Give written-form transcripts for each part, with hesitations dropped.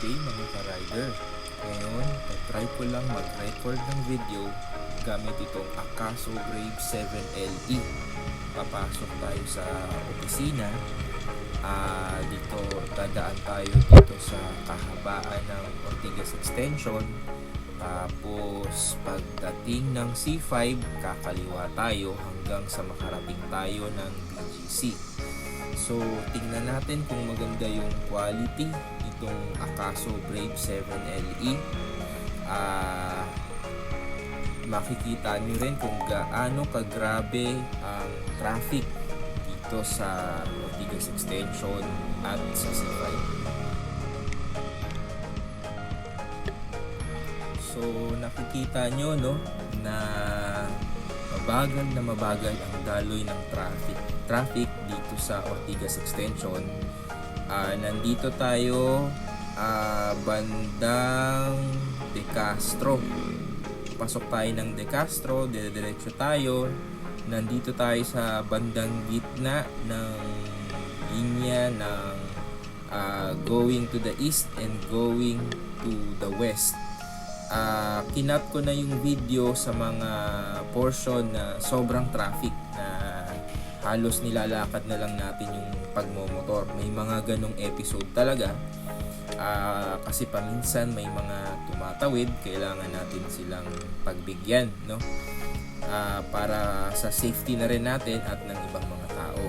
day mga ka-rider. Ngayon, try ko lang mag-record ng video gamit itong Akaso Brave 7LE. Papasok tayo sa opisina. Dito, dadaan tayo dito sa kahabaan ng Ortigas Extension. Tapos, pagdating ng C5, kakaliwa tayo hanggang sa makarating tayo ng BGC. So, tingnan natin kung maganda yung quality itong Akaso Brave 7LE. Makikita nyo rin kung gaano kagrabe ang traffic dito sa Ortigas Extension at sa C5. So, nakikita nyo na mabagal ang daloy ng traffic dito sa Ortigas Extension. Nandito tayo bandang De Castro. Pasok tayo ng De Castro, diretso tayo. Nandito tayo sa bandang gitna ng linya ng going to the east and going to the west. Kinat ko na yung video sa mga portion na sobrang traffic na halos nilalakad na lang natin yung pagmomotor. May mga ganong episode talaga kasi paminsan may mga tumatawid, kailangan natin silang pagbigyan, para sa safety na rin natin at ng ibang mga tao.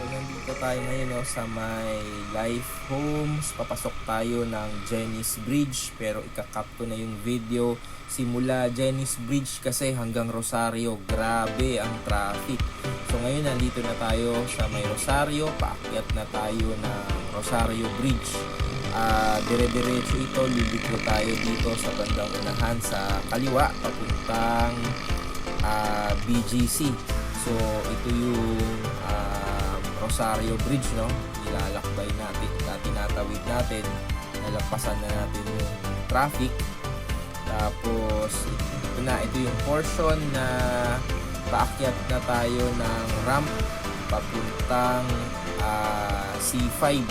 Nandito tayo ngayon sa may Life Homes. Papasok tayo ng Jenny's Bridge, pero ikakap ko na yung video simula Jenny's Bridge kasi hanggang Rosario. Grabe ang traffic. So ngayon nandito na tayo sa may Rosario. Paakyat na tayo ng Rosario Bridge. Dire-diretso ito, liliko tayo dito sa bandang unahan sa kaliwa papuntang BGC. So ito yung Rosario Bridge, nilalakbay natin, tinatawid natin, nalampasan na natin yung traffic. Tapos ito yung portion na paakyat na tayo ng ramp papuntang C5,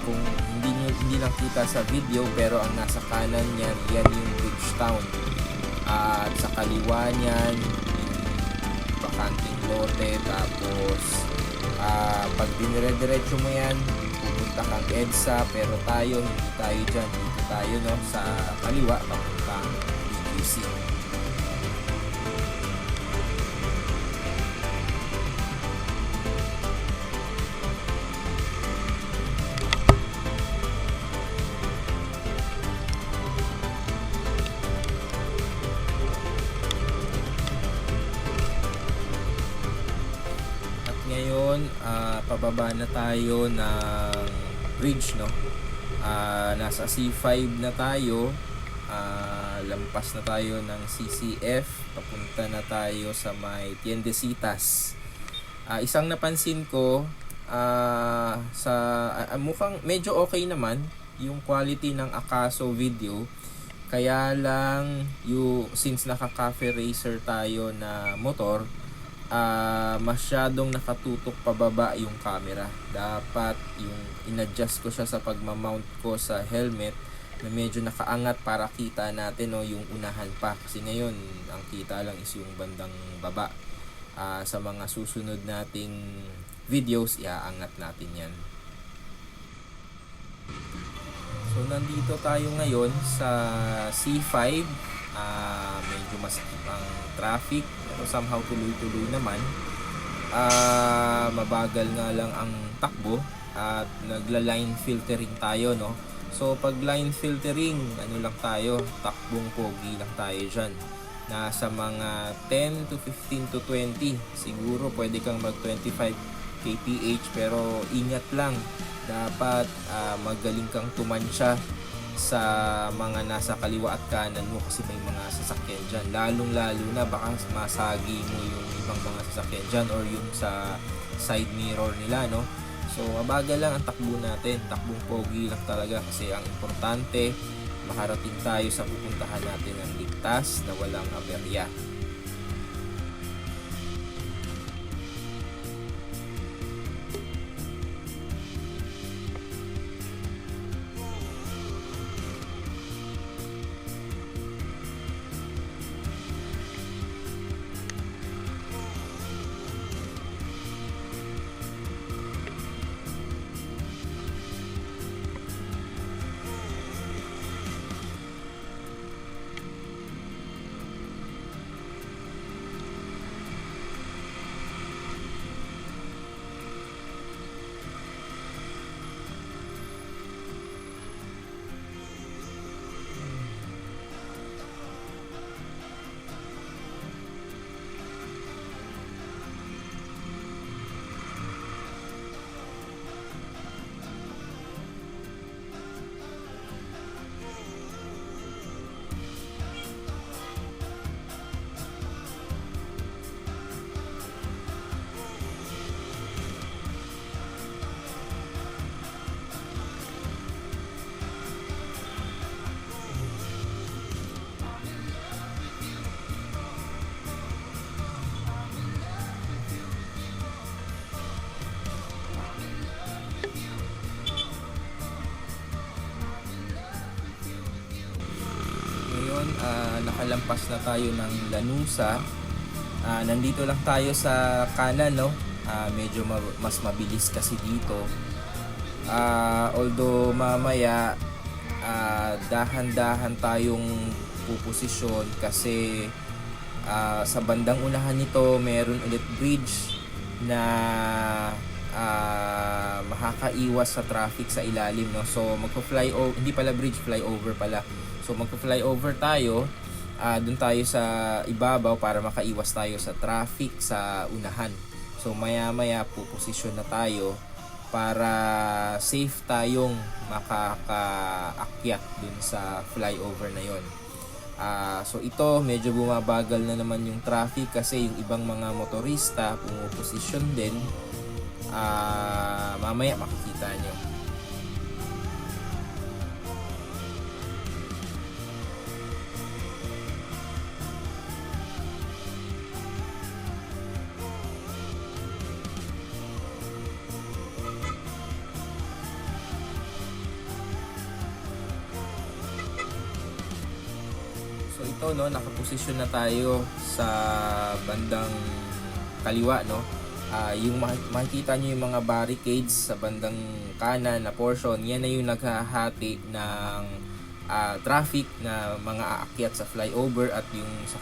kung hindi lang kita sa video, pero ang nasa kanan niyan, yan yung Bridgetown, at sa kaliwa niyan bakanting lote. Tapos pag dinire-diretso mo yan, pupunta kang EDSA, pero tayo hindi tayo dyan, dito tayo sa kaliwa papuntang BGC. Ngayon, pababa na tayo ng bridge, nasa C5 na tayo. Lampas na tayo ng CCF, papunta na tayo sa may Tiendesitas. Isang napansin ko, mukhang medyo okay naman yung quality ng Akaso video. Kaya lang, since naka-cafe racer tayo na motor, masyadong nakatutok pababa yung camera. Dapat yung in-adjust ko siya sa pagmamount ko sa helmet na medyo nakaangat para kita natin yung unahan pa, kasi ngayon ang kita lang is yung bandang baba. Sa mga susunod nating videos, iaangat natin yan. So nandito tayo ngayon sa C5. Medyo masikip ang traffic, pero somehow tuloy-tuloy naman. Mabagal nga lang ang takbo at nagla-line filtering tayo, So pag line filtering, lang tayo, takbong pogi lang tayo dyan. Nasa mga 10 to 15 to 20, siguro pwede kang mag 25 kph, pero ingat lang, dapat magaling kang tumansya sa mga nasa kaliwa at kanan mo kasi may mga sasakyan dyan, lalong lalo na baka masagi mo yung ibang mga sasakyan dyan or yung sa side mirror nila, no? So mabagal lang ang takbo natin, takbong pogi lang talaga, kasi ang importante makarating tayo sa pupuntahan natin ng ligtas na walang aberya. Nakalampas na tayo ng Lanusa. Nandito lang tayo sa kanan, no? Medyo mas mabilis kasi dito. Although mamaya dahan-dahan tayong puposisyon kasi sa bandang unahan nito meron ulit bridge na makakaiwas sa traffic sa ilalim, no? So magpo-flyover, hindi pala bridge, flyover pala. So magpo-flyover tayo, doon tayo sa ibabaw para makaiwas tayo sa traffic sa unahan. So maya-maya puposisyon na tayo para safe tayong makakaakyat dun sa flyover na yon. So ito medyo bumabagal na naman yung traffic kasi yung ibang mga motorista pumuposisyon din. Mamaya makikita nyo. So ito, no, nakaposisyon na tayo sa bandang kaliwa, no. Yung makikita nyo yung mga barricades sa bandang kanan na portion, yan na yung naghahati ng traffic na mga aakyat sa flyover, at yung sa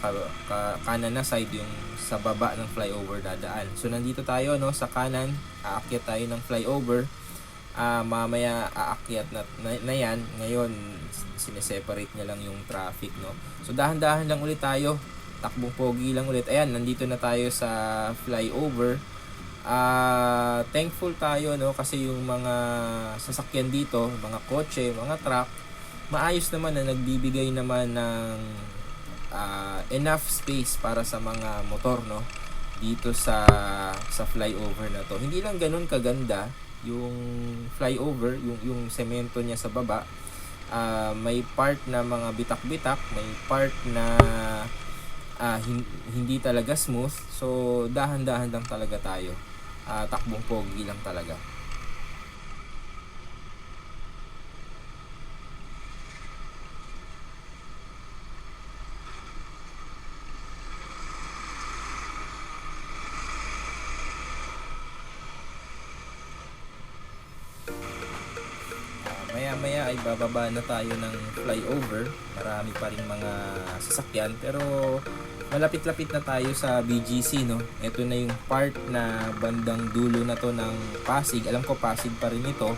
kanan na side yung sa baba ng flyover dadaan. So nandito tayo, no, sa kanan, aakyat tayo ng flyover. Mamaya aakyat na yan. Ngayon sineseparate niya lang yung traffic, no. So dahan-dahan lang ulit tayo, takbong pogi lang ulit. Ayan, nandito na tayo sa flyover. Thankful tayo, no, kasi yung mga sasakyan dito, mga kotse, mga truck, maayos naman na nagbibigay naman ng enough space para sa mga motor, no, dito sa flyover na to. Hindi lang ganun kaganda yung flyover, yung semento niya sa baba. May part na mga bitak-bitak, may part na hindi talaga smooth. So dahan-dahan lang talaga tayo, takbong pogi lang talaga. Maya-maya ay bababa na tayo ng flyover. Marami pa rin mga sasakyan, pero malapit-lapit na tayo sa BGC, no. Ito na yung part na bandang dulo na to ng Pasig. Alam ko Pasig pa rin ito,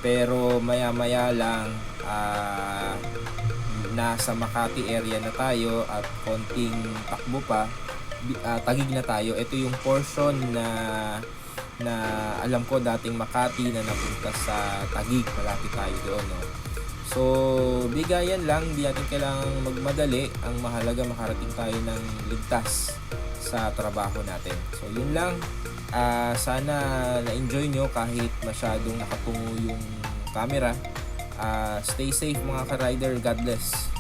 pero maya-maya lang nasa Makati area na tayo, at konting takbo pa Taguig na tayo. Ito yung portion na na alam ko dating Makati na napunta sa Taguig, malapit tayo doon, no? So, bigayan lang, hindi natin kailangang magmadali. Ang mahalaga makarating tayo ng ligtas sa trabaho natin. So, yun lang. Sana na-enjoy nyo kahit masyadong nakatungo yung camera. Stay safe mga ka-rider. God bless.